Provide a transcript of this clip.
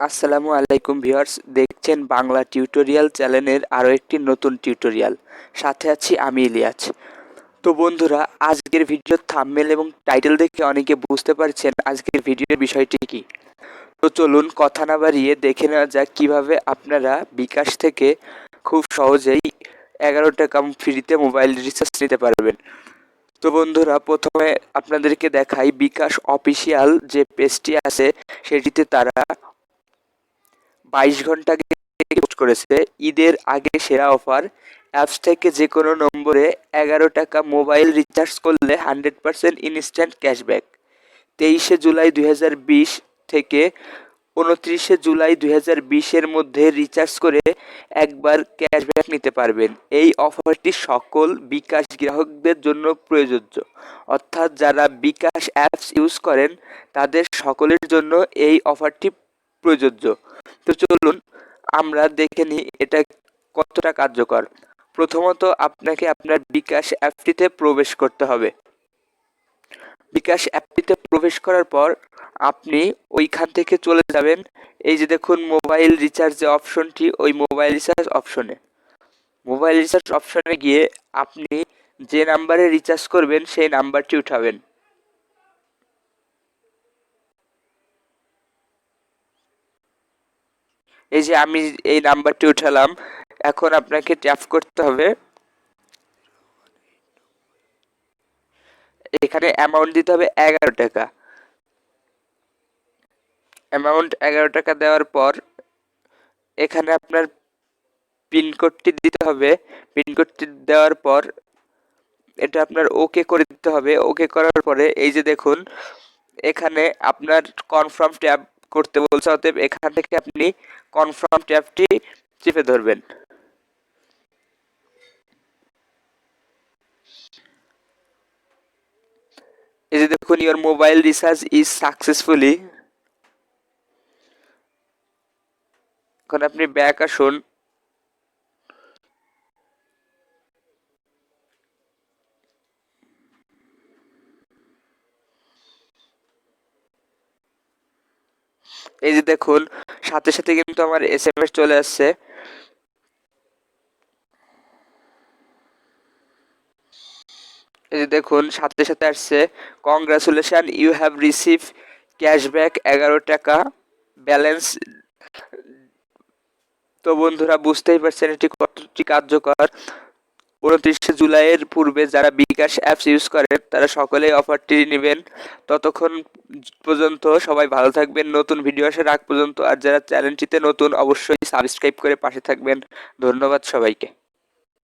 আসসালামু আলাইকুম ভিউয়ার্স, দেখছেন বাংলা টিউটোরিয়াল চ্যানেলের আরও একটি নতুন টিউটোরিয়াল। সাথে আছি আমি ইলিয়াস। তো বন্ধুরা, আজকের ভিডিওর থাম্বনেল এবং টাইটেল দেখে অনেকে বুঝতে পারছেন আজকের ভিডিওর বিষয়টি কি। তো চলুন কথা না বাড়িয়ে দেখে নেওয়া যাক কীভাবে আপনারা বিকাশ থেকে খুব সহজেই 11 টাকা ফ্রিতে মোবাইল রিচার্জ নিতে পারবেন। তো বন্ধুরা, প্রথমে আপনাদেরকে দেখাই বিকাশ অফিসিয়াল যে পেজটি আছে সেটিতে তারা 22 ঘন্টা আগে পোস্ট করেছে ঈদের আগে সেরা অফার। অ্যাপস থেকে যে কোনো নম্বরে 11 টাকা মোবাইল রিচার্জ করলে 100% ইনস্ট্যান্ট ক্যাশব্যাক। 23শে জুলাই 2020 থেকে 29শে জুলাই 2020-এর মধ্যে রিচার্জ করে একবার ক্যাশব্যাক নিতে পারবেন। এই অফারটি সকল বিকাশ গ্রাহকদের জন্য প্রযোজ্য, অর্থাৎ যারা বিকাশ অ্যাপস ইউজ করেন তাদের সকলের জন্য এই অফারটি প্রযোজ্য। তো চলুন আমরা দেখে নিই এটা কতটা কার্যকর। প্রথমত আপনাকে আপনার বিকাশ অ্যাপটিতে প্রবেশ করতে হবে। বিকাশ অ্যাপটিতে প্রবেশ করার পর আপনি ওইখান থেকে চলে যাবেন, এই যে দেখুন মোবাইল রিচার্জ যে অপশনটি, ওই মোবাইল রিচার্জ অপশনে গিয়ে আপনি যে নাম্বারে রিচার্জ করবেন সেই নাম্বারটি উঠাবেন। এই যে আমি এই নাম্বারটি উঠালাম। এখন আপনাকে ট্যাপ করতে হবে, এখানে অ্যামাউন্ট দিতে হবে 11 টাকা। অ্যামাউন্ট 11 টাকা দেওয়ার পর এখানে আপনার পিনকোডটি দিতে হবে। পিনকোডটি দেওয়ার পর এটা আপনার ওকে করে দিতে হবে। ওকে করার পরে এই যে দেখুন এখানে আপনার কনফার্ম ট্যাব করতে বলছে, অতএব এখান থেকে আপনি কনফার্ম ট্যাবটি চেপে ধরবেন। এই যে দেখুন your mobile recharge is successfully. এখন আপনি ব্যাক আসুন। এই যে দেখুন সাথে সাথে কিন্তু আমার এসএমএস চলে আসছে। এই যে দেখুন সাথে সাথে আসছে, congratulation, you have receive cashback 11 টাকা ব্যালেন্স। তো বন্ধুরা, বুঝতেই পারছেন এটি কতটি কার্যকর। 29শে জুলাইয়ের পূর্বে যারা বিকাশ অ্যাপস ইউজ করেন তারা সকলেই অফারটি নেবেন। ততক্ষণ পর্যন্ত সবাই ভালো থাকবেন, নতুন ভিডিও আসার আগ পর্যন্ত। আর যারা চ্যানেলটিতে নতুন অবশ্যই সাবস্ক্রাইব করে পাশে থাকবেন। ধন্যবাদ সবাইকে।